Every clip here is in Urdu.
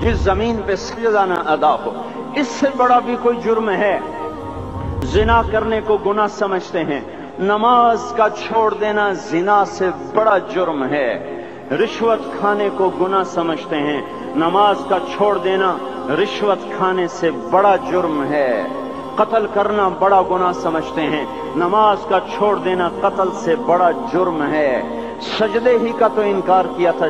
جس زمین پہ سجدہ نہ ادا ہو، اس سے بڑا بھی کوئی جرم ہے؟ زنا کرنے کو گناہ سمجھتے ہیں، نماز کا چھوڑ دینا زنا سے بڑا جرم ہے۔ رشوت کھانے کو گناہ سمجھتے ہیں، نماز کا چھوڑ دینا رشوت کھانے سے بڑا جرم ہے۔ قتل کرنا بڑا گناہ سمجھتے ہیں، نماز کا چھوڑ دینا قتل سے بڑا جرم ہے۔ سجدے ہی کا تو انکار کیا تھا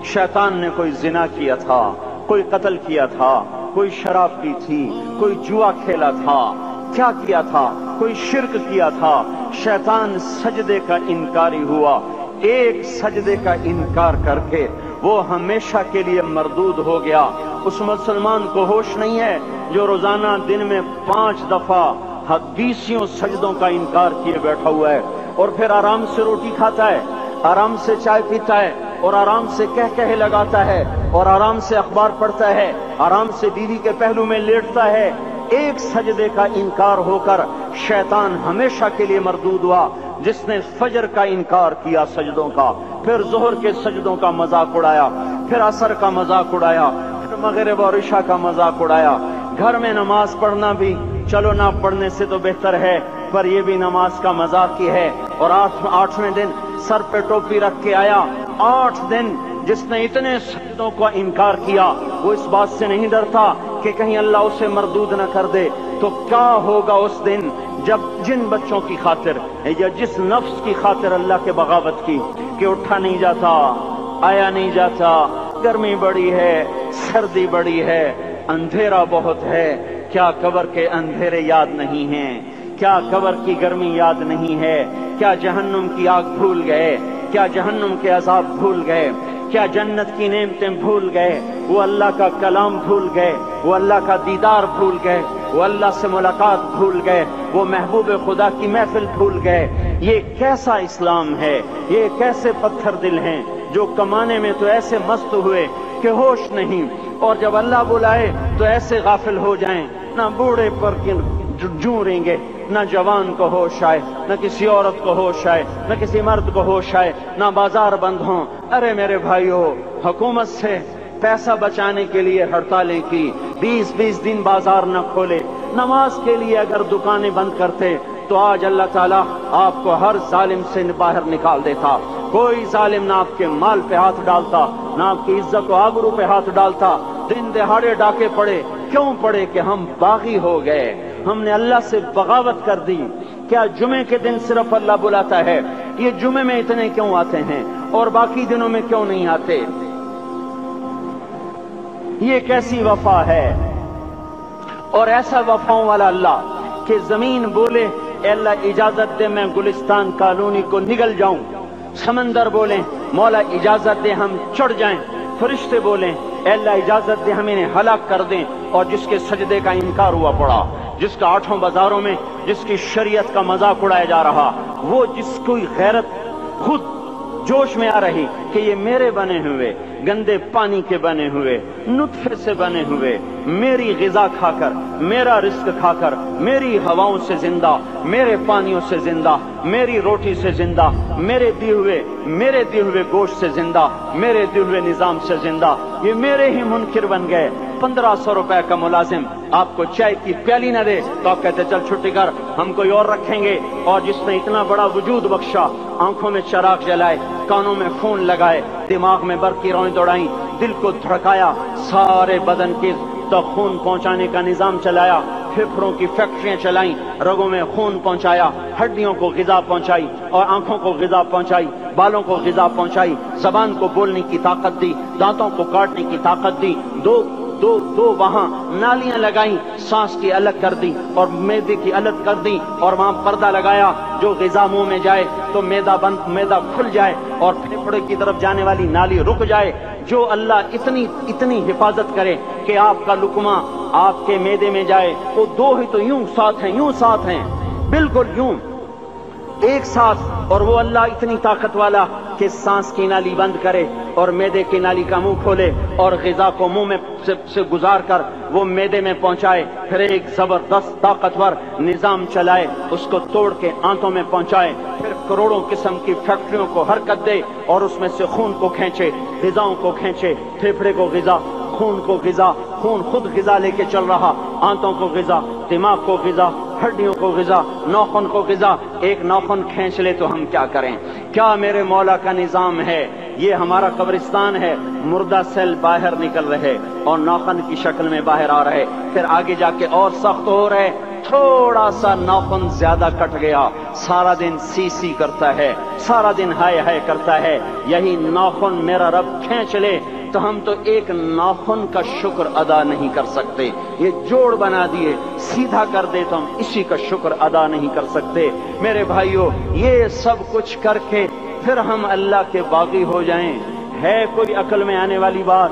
شیطان نے کوئی زنا کیا تھا، کوئی قتل کیا تھا، کوئی شراب پی تھی، کوئی جوا کھیلا تھا، کیا کیا تھا؟ کوئی شرک کیا تھا۔ شیطان سجدے کا انکاری ہوا، ایک سجدے کا انکار کر کے وہ ہمیشہ کے لیے مردود ہو گیا۔ اس مسلمان کو ہوش نہیں ہے جو روزانہ دن میں 5 دفعہ 20 سجدوں کا انکار کیے بیٹھا ہوا ہے، اور پھر آرام سے روٹی کھاتا ہے، آرام سے چائے پیتا ہے، اور آرام سے کہے لگاتا ہے، اور آرام سے اخبار پڑھتا ہے، آرام سے بیوی کے پہلو میں لیٹتا ہے۔ ایک سجدے کا انکار ہو کر شیطان ہمیشہ کے لیے مردود ہوا۔ جس نے فجر کا انکار کیا سجدوں کا، پھر ظہر کے سجدوں کا مذاق اڑایا، پھر عصر کا مذاق اڑایا، پھر مغرب اور عشاء کا مذاق اڑایا۔ گھر میں نماز پڑھنا بھی چلو نہ پڑھنے سے تو بہتر ہے، پر یہ بھی نماز کا مذاق ہی ہے۔ اور 8ویں دن سر پہ ٹوپی رکھ کے آیا۔ 8 دن جس نے اتنے سجدوں کا انکار کیا، وہ اس بات سے نہیں ڈرتا کہ کہیں اللہ اسے مردود نہ کر دے، تو کیا ہوگا اس دن جب جن بچوں کی خاطر یا جس نفس کی خاطر اللہ کے بغاوت کی کہ اٹھا نہیں جاتا، آیا نہیں جاتا، گرمی بڑی ہے، سردی بڑی ہے، اندھیرا بہت ہے، کیا قبر کے اندھیرے یاد نہیں ہیں؟ کیا قبر کی گرمی یاد نہیں ہے؟ کیا جہنم کی آگ بھول گئے؟ کیا جہنم کے عذاب بھول گئے؟ کیا جنت کی نعمتیں بھول گئے؟ وہ اللہ کا کلام بھول گئے، وہ اللہ کا دیدار بھول گئے، وہ اللہ سے ملاقات بھول گئے، وہ محبوب خدا کی محفل بھول گئے۔ یہ کیسا اسلام ہے؟ یہ کیسے پتھر دل ہیں جو کمانے میں تو ایسے مست ہوئے کہ ہوش نہیں، اور جب اللہ بلائے تو ایسے غافل ہو جائیں، نہ بوڑھے پر جوں گے، نہ جوان کو ہوش آئے، نہ کسی عورت کو ہوش آئے، نہ کسی مرد کو ہوش آئے، نہ بازار بند ہوں۔ ارے میرے بھائیو، حکومت سے پیسہ بچانے کے لیے ہڑتالیں کی، 20 دن بازار نہ کھولے، نماز کے لیے اگر دکانیں بند کرتے تو آج اللہ تعالیٰ آپ کو ہر ظالم سے باہر نکال دیتا۔ کوئی ظالم نہ آپ کے مال پہ ہاتھ ڈالتا، نہ آپ کی عزت و آبرو پہ ہاتھ ڈالتا۔ دن دہاڑے ڈاکے پڑے، کیوں پڑے؟ کہ ہم باغی ہو گئے، ہم نے اللہ سے بغاوت کر دی۔ کیا جمعے کے دن صرف اللہ بلاتا ہے؟ یہ جمعے میں اتنے کیوں آتے ہیں اور باقی دنوں میں کیوں نہیں آتے؟ یہ کیسی وفا ہے؟ اور ایسا وفاؤں والا اللہ کہ زمین بولے اے اللہ اجازت دے میں گلستان کالونی کو نگل جاؤں، سمندر بولیں مولا اجازت دے ہم چڑھ جائیں، فرشتے بولیں اے اللہ اجازت دے ہم انہیں ہلاک کر دیں، اور جس کے سجدے کا انکار ہوا پڑا، جس کا 8 بازاروں میں جس کی شریعت کا مذاق اڑایا جا رہا، وہ جس کوئی غیرت خود جوش میں آ رہی کہ یہ میرے بنے ہوئے، گندے پانی کے بنے ہوئے، نطفے سے بنے ہوئے، میری غذا کھا کر، میرا رزق کھا کر، میری ہواؤں سے زندہ، میرے پانیوں سے زندہ، میری روٹی سے زندہ، میرے دیے ہوئے گوشت سے زندہ، میرے دیے ہوئے نظام سے زندہ، یہ میرے ہی منکر بن گئے۔ 1500 روپے کا ملازم آپ کو چائے کی پیالی نہ دے تو آپ کہتے چل چھٹی کر، ہم کوئی اور رکھیں گے۔ اور جس نے اتنا بڑا وجود بخشا، آنکھوں میں چراغ جلائے، کانوں میں فون لگائے، دماغ میں برق کی روئیں دوڑائیں، دل کو دھڑکایا، سارے بدن کے تک خون پہنچانے کا نظام چلایا، پھیپھڑوں کی فیکٹریاں چلائیں، رگوں میں خون پہنچایا، ہڈیوں کو غذا پہنچائی، اور آنکھوں کو غذا پہنچائی، بالوں کو غذا پہنچائی، زبان کو بولنے کی طاقت دی، دانتوں کو کاٹنے کی طاقت دی، دو وہاں نالیاں لگائیں، سانس کی الگ کر دی اور معدے کی الگ کر دی، اور وہاں پردہ لگایا، جو غذا منہ میں جائے تو معدہ کھل جائے اور پھیپھڑے کی طرف جانے والی نالی رک جائے۔ جو اللہ اتنی حفاظت کرے کہ آپ کا لقمہ آپ کے معدے میں جائے، وہ 2 ہی تو یوں ساتھ ہیں، بالکل یوں ایک ساتھ، اور وہ اللہ اتنی طاقت والا کہ سانس کی نالی بند کرے اور معدے کی نالی کا منہ کھولے اور غذا کو منہ میں سے گزار کر وہ معدے میں پہنچائے، پھر ایک زبردست طاقتور نظام چلائے، اس کو توڑ کے آنتوں میں پہنچائے، پھر کروڑوں قسم کی فیکٹریوں کو حرکت دے اور اس میں سے خون کو کھینچے، غذاؤں کو کھینچے، پھیپھڑے کو غذا، خون کو غذا، خون خود غذا لے کے چل رہا، آنتوں کو غذا، دماغ کو غذا، ہڈیوں کو غذا، ناخن کو غذا۔ ایک ناخن کھینچ لے تو ہم کیا کریں؟ کیا میرے مولا کا نظام ہے؟ یہ ہمارا قبرستان ہے، مردہ سیل باہر نکل رہے اور ناخن کی شکل میں باہر آ رہے، پھر آگے جا کے اور سخت ہو رہے، تھوڑا سا ناخن زیادہ کٹ گیا، سارا دن سی سی کرتا ہے، سارا دن ہائے ہائے کرتا ہے۔ یہی ناخن میرا رب کھینچ لے تو ہم تو ایک ناخن کا شکر ادا نہیں کر سکتے۔ یہ جوڑ بنا دیے، سیدھا کر دے تو ہم اسی کا شکر ادا نہیں کر سکتے۔ میرے بھائیو، یہ سب کچھ کر کے پھر ہم اللہ کے باغی ہو جائیں، ہے کوئی عقل میں آنے والی بات؟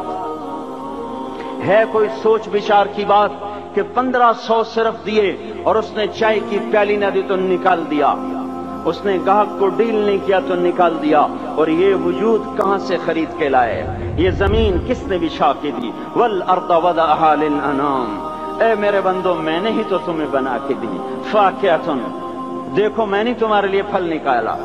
ہے کوئی سوچ بچار کی بات کہ 1500 صرف دیے اور اس نے چائے کی پیالی نہ دی تو نکال دیا، اس نے گاہک کو ڈیل نہیں کیا تو نکال دیا، اور یہ وجود کہاں سے خرید کے لائے؟ یہ زمین کس نے بچھا کے دی؟ والارض وضعها للانام۔ اے میرے بندو، میں نے ہی تو تمہیں بنا کے دی۔ فاکہۃ، دیکھو میں نے تمہارے لیے پھل نکالا۔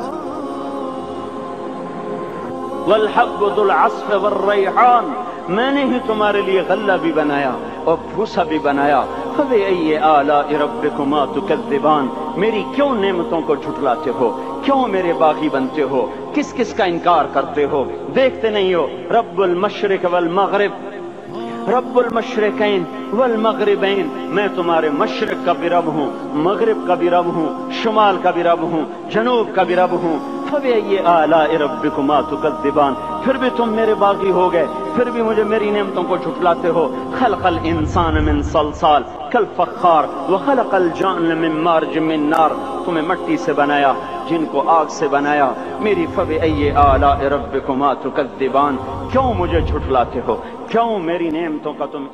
والحب ذو العصف والریحان، میں نے ہی تمہارے لیے غلہ بھی بنایا اور بھوسا بھی بنایا۔ فبأي آلاء ربكما تكذبان، میری کیوں نعمتوں کو جھٹلاتے ہو؟ کیوں میرے باغی بنتے ہو؟ کس کس کا انکار کرتے ہو؟ دیکھتے نہیں ہو رب المشرق والمغرب، رب المشرقین والمغربین، میں تمہارے مشرق کا بھی رب ہوں، مغرب کا بھی رب ہوں، شمال کا بھی رب ہوں، جنوب کا بھی رب ہوں۔ فبأي آلاء ربكما تكذبان، پھر بھی تم میرے باغی ہو گئے، پھر بھی مجھے میری نعمتوں کو جھٹلاتے ہو۔ خلق الانسان من صلصال کالفخار وخلق الجان من مارج من نار، تمہیں مٹی سے بنایا، جن کو آگ سے بنایا۔ میری فبأي آلاء ربكما تكذبان، کیوں مجھے جھٹلاتے ہو؟ کیوں میری نعمتوں کا تم